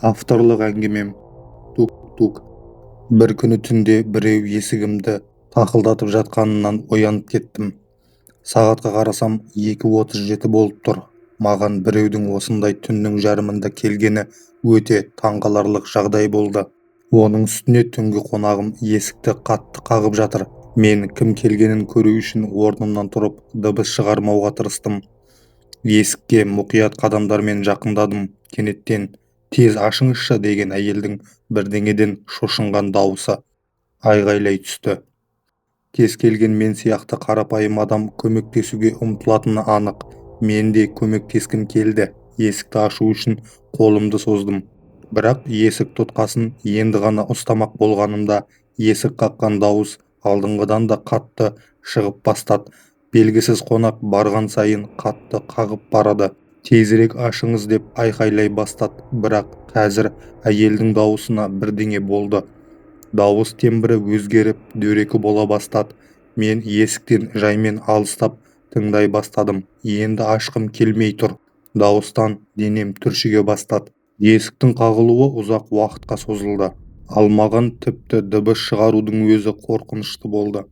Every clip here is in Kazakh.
Авторлық әңгімем тук-тук. Бір күні түнде біреу есігімді тақылдатып жатқанынан оянып кеттім. Сағатқа қарасам 2:37 болып тұр. Маған біреудің осындай түннің жарымында келгені өте таңқаларлық жағдай болды. Оның үстіне түнгі қонағым есікті қатты қағып жатыр. Мен кім келгенін көру үшін орнымнан тұрып дыбыс шығармауға тырыстым. Есікке мұқият қадамдармен жақындадым. Кенеттен «Тез ашыңызшы» деген әйелдің бірдеңеден шошынған дауысы айғайлай түсті. Кез келген мен сияқты қарапайым адам көмектесуге ұмтылатыны анық. Мен де көмектескім келді. Есікті ашу үшін қолымды создым. Бірақ есік тұтқасын енді ғана ұстамақ болғанымда есік қаққан дауыс алдыңғыдан да қатты шығып бастады. Белгісіз қонақ барған сайын қатты қағып барады. «Тезірек ашыңыз» деп айқайлай бастады. Бірақ қазір әйелдің дауысына бірдеңе болды. Дауыс тембрі өзгеріп, дөрекі бола бастады. Мен есіктен жаймен алыстап тыңдай бастадым. Енді ашқым келмей тұр. Дауыстан денем түршіге бастады. Есіктің қағылуы ұзақ уақытқа созылды. Ал маған тіпті дыбыс шығарудың өзі қорқынышты болды.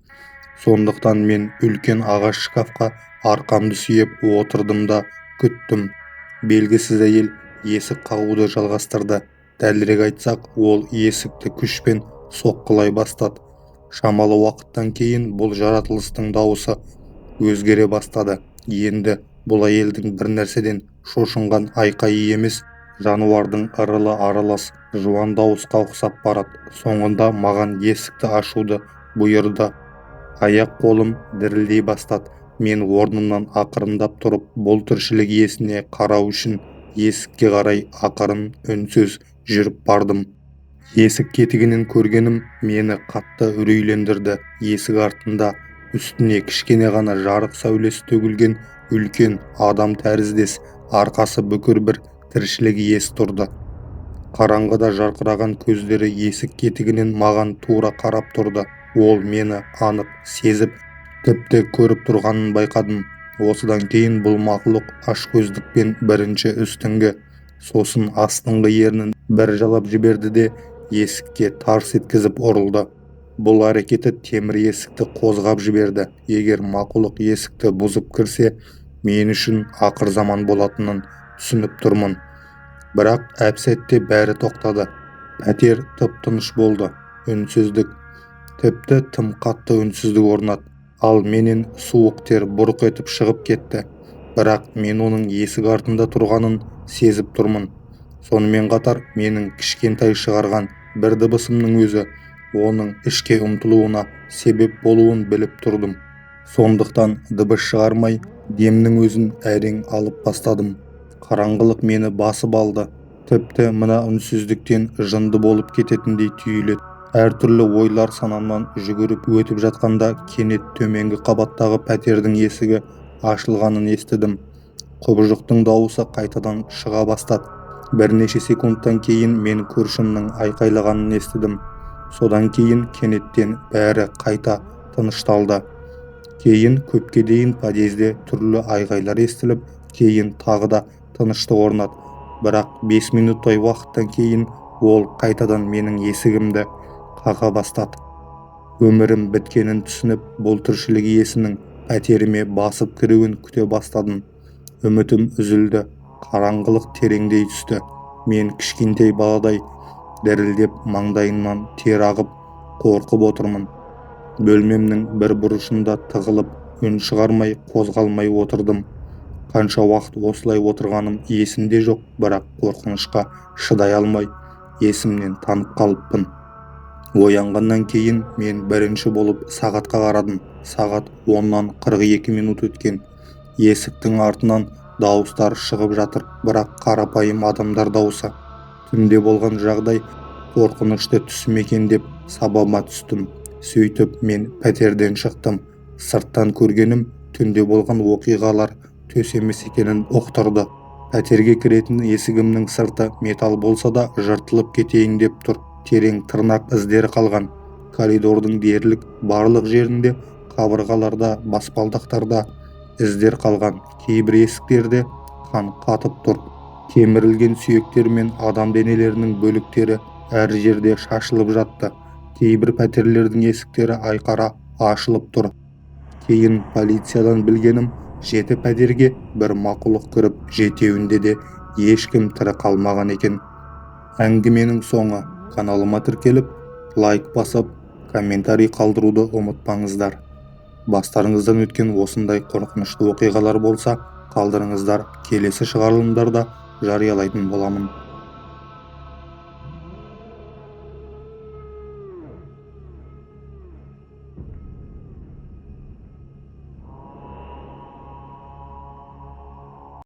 Сондықтан мен үлкен ағаш шкафқа арқамды сүйеп отырдым да күттім. Белгісіз әйел есік қағуды жалғастырды. Дәлірек айтсақ, ол есікті күшпен соққылай бастады. Шамалы уақыттан кейін бұл жаратылыстың дауысы өзгере бастады. Енді бұл әйелдің бір нәрседен шошынған айқайы емес, жануардың ырылы аралас жуан дауысқа ұқсап барады. Соңында маған есікті ашуды бұйырды. Аяқ-қолым дірілдей бастады. Мен орнымнан ақырындап тұрып, бұл тіршілік иесіне қарау үшін есікке қарай ақырын үнсіз жүріп бардым. Есік кетігінен көргенім мені қатты үрейлендірді. Есік артында үстіне кішкене ғана жарық сәулесі төгілген үлкен адам тәріздес арқасы бүкір бір тіршілік иесі тұрды. Қараңғыда жарқыраған көздері есік кетігінен маған тура қарап тұрды. Ол мені анық сезіп, тіпті көріп тұрғанын байқадым. Осыдан кейін бұл мақұлық ашкөздікпен бірінші үстіңгі, сосын астыңғы ернін бір жалап жіберді де есікке тарс еткізіп ұрылды. Бұл әрекеті темір есікті қозғап жіберді. Егер мақұлық есікті бұзып кірсе, мен үшін ақыр заман болатынын түсініп тұрмын. Бірақ әп-сәтте бәрі тоқтады. Пәтер тып-тыныш болды. Үнсіздік, тіпті тым қатты үнсіздік орнады. Ал менен суық тер бұрқ етіп шығып кетті. Бірақ мен оның есік артында тұрғанын сезіп тұрмын. Сонымен қатар менің кішкентай шығарған бір дыбысымның өзі оның ішке ұмтылуына себеп болуын біліп тұрдым. Сондықтан дыбыс шығармай демнің өзін әрең алып бастадым. Қараңғылық мені басып алды. Тіпті мына үнсіздіктен жынды болып кететіндей түйіледі. Әртүрлі ойлар санамнан жүгіріп өтіп жатқанда кенет төменгі қабаттағы пәтердің есігі ашылғанын естідім. Құбыжықтың дауысы қайтадан шыға бастады. Бірнеше секундтан кейін мен көршімнің айқайлағанын естідім. Содан кейін кенеттен бәрі қайта тынышталды. Кейін көпке дейін подъезде түрлі айғайлар естіліп, кейін тағы да тыныштық орнады. Бірақ 5 минуттай уақыттан кейін ол қайтадан менің есігімді қаға бастады. Өмірім біткенін түсініп, бұл тіршілік иесінің пәтеріме басып кіруін күте бастадым. Үмітім үзілді. Қараңғылық тереңдей түсті. Мен кішкентай баладай дірілдеп, маңдайымнан тер ағып, қорқып отырмын. Бөлмемнің бір бұрышында тығылып, үн шығармай, қозғалмай отырдым. Қанша уақыт осылай отырғаным есімде жоқ, бірақ қорқынышқа шыдай алмай есімнен танып қалыппын. Оянғаннан кейін мен бірінші болып сағатқа қарадым. Сағат 10-нан 42 минут өткен. Есіктің артынан дауыстар шығып жатыр, бірақ қарапайым адамдар дауысы. Түнде болған жағдай қорқынышты түс ме екен деп сабама түстім. Сөйтіп мен пәтерден шықтым. Сырттан көргенім түнде болған оқиғалар төс емес екенін ұқтырды. Пәтерге кіретін есігімнің сырты металл болса да жыртылып кетейін деп тұр. Терең тырнақ іздері қалған. Коридордың дерлік барлық жерінде, қабырғаларда, баспалдақтарда іздер қалған. Кейбір есіктерде қан қатып тұр. Кемірілген сүйектер мен адам денелерінің бөліктері әр жерде шашылып жатты. Кейбір пәтерлердің есіктері айқара ашылып тұр. Кейін полициядан білгенім, 7 пәтерге бір мақұлық кіріп, 7-еуінде де ешкім тірі қалмаған екен. Әңгіменің соңы. Каналыма тіркеліп, лайк басып, комментарий қалдыруды ұмытпаңыздар. Бастарыңыздан өткен осындай қорқынышты оқиғалар болса, қалдырыңыздар, келесі шығарылымдарда жариялайтын боламын.